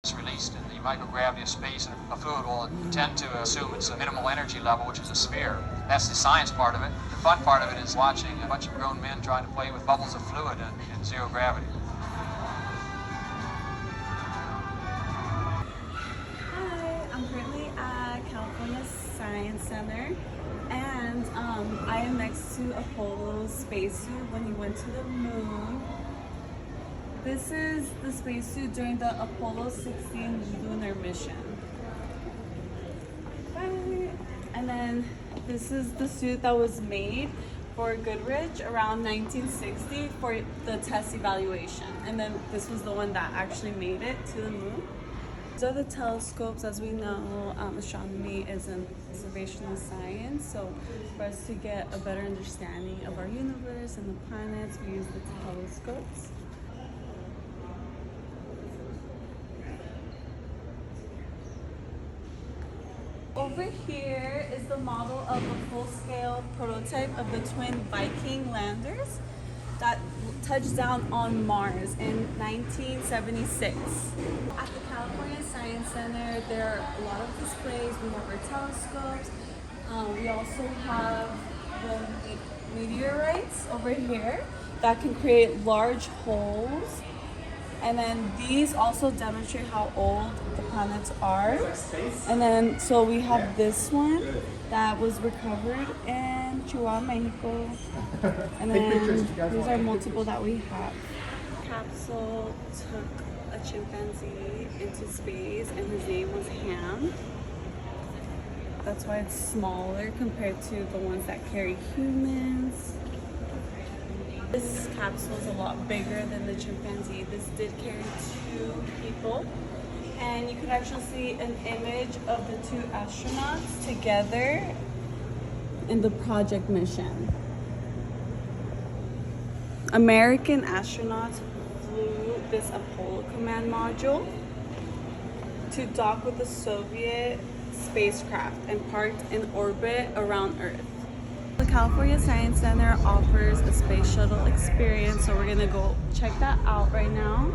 It's released in the microgravity of space, and a fluid will tend to assume it's a minimal energy level, which is a sphere. That's the science part of it. The fun part of it is watching a bunch of grown men trying to play with bubbles of fluid in zero gravity. Hi, I'm currently at California Science Center, and I am next to Apollo's spacesuit when he went to the moon. This is the spacesuit during the Apollo 16 lunar mission. Bye. And then this is the suit that was made for Goodrich around 1960 for the test evaluation. And then this was the one that actually made it to the moon. These are the telescopes. As we know, astronomy is an observational science. So for us to get a better understanding of our universe and the planets, we use the telescopes. Over here is the model of a full-scale prototype of the twin Viking landers that touched down on Mars in 1976. At the California Science Center, there are a lot of displays. We have our telescopes. We also have the meteorites over here that can create large holes. And then these also demonstrate how old the planets are. And then, so we have this one that was recovered in Chihuahua, Mexico. And then these are multiple that we have. Capsule took a chimpanzee into space, and his name was Ham. That's why it's smaller compared to the ones that carry humans. This capsule is a lot bigger than the chimpanzee. This did carry 2 people. And you can actually see an image of the 2 astronauts together in the project mission. American astronauts flew this Apollo command module to dock with the Soviet spacecraft and parked in orbit around Earth. The California Science Center offers a space shuttle experience, so we're gonna go check that out right now.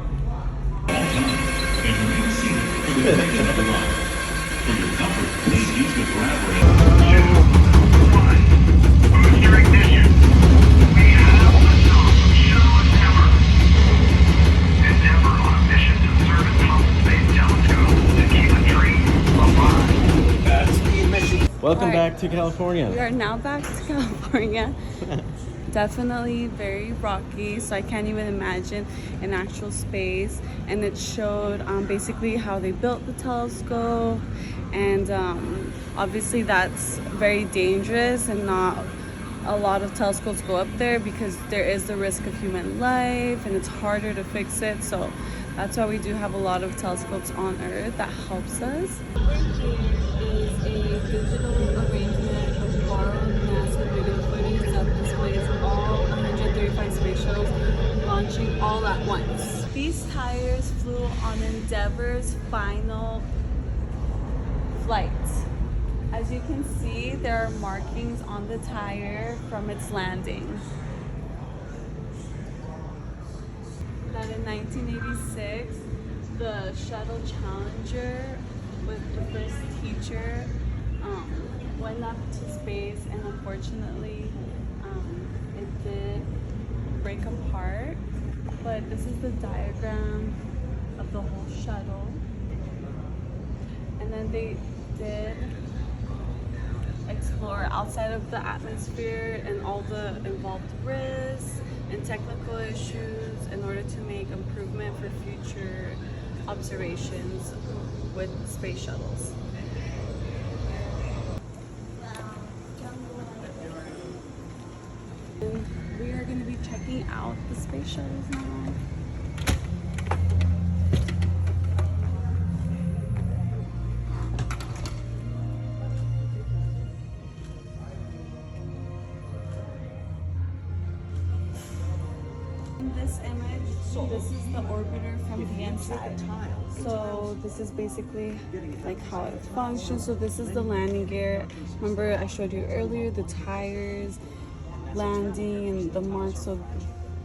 Welcome back to California. We are now back to California. Definitely very rocky, so I can't even imagine an actual space. And it showed basically how they built the telescope, and obviously that's very dangerous, and not a lot of telescopes go up there because there is the risk of human life and it's harder to fix it. So that's why we do have a lot of telescopes on Earth that helps us. Over here is a digital arrangement of borrowed NASA video footage that displays all 135 space shuttles launching all at once. These tires flew on Endeavour's final flight. As you can see, there are markings on the tire from its landing. That in 1986, the shuttle Challenger with the first teacher went up to space, and unfortunately it did break apart. But this is the diagram of the whole shuttle. And then they did explore outside of the atmosphere and all the involved risks and technical issues in order to make improvement for future observations with space shuttles. And we are going to be checking out the space shuttles now. In this image, this is the orbiter from the inside. So this is basically like how it functions. So this is the landing gear. Remember I showed you earlier the tires, landing, and the marks of,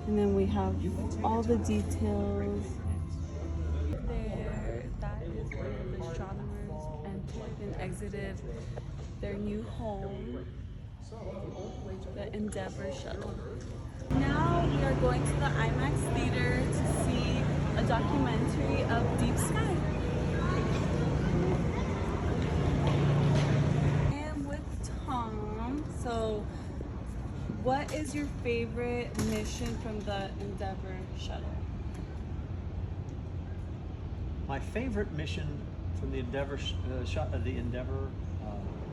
and then we have all the details there. That visited their new home, the Endeavour shuttle. Now we are going to the IMAX theater to see a documentary of Deep Sky. And with Tom, so what is your favorite mission from the Endeavour shuttle? My favorite mission from the Endeavour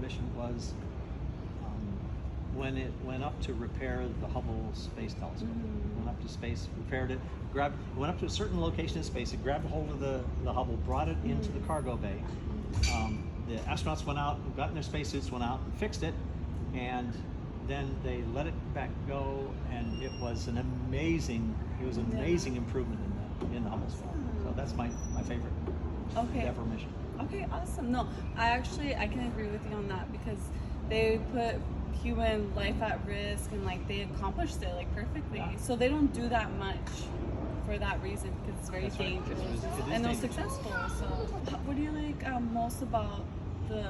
mission was when it went up to repair the Hubble Space Telescope. Went up to space, repaired it, went up to a certain location in space. It grabbed a hold of the Hubble, brought it into the cargo bay. The astronauts went out, got in their spacesuits, went out and fixed it, and then they let it back go, and it was an amazing improvement in the Hubble spot. So that's my favorite Endeavour mission. Okay, awesome. No, I can agree with you on that, because they put human life at risk and like they accomplished it like perfectly. Yeah. So they don't do that much for that reason, because it's very That's right. dangerous. It is And they're dangerous. successful. So what do you like most about the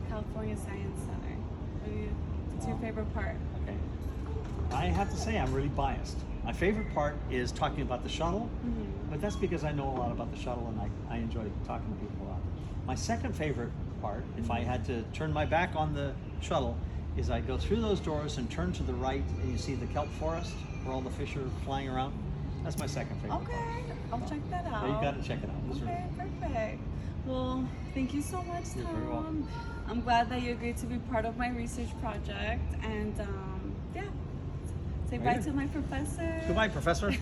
California Science Center? What's your favorite part? Okay. I have to say I'm really biased. My favorite part is talking about the shuttle, but that's because I know a lot about the shuttle and I enjoy talking to people about it. My second favorite part, if I had to turn my back on the shuttle, is I go through those doors and turn to the right and you see the kelp forest where all the fish are flying around. That's my second favorite part. Okay, I'll check that out. Yeah, you got to check it out. It's Okay, really- perfect. Well, thank you so much, Tom. You're very welcome. I'm glad that you agreed to be part of my research project, and yeah, say Very bye good. to my professor. Goodbye, Professor.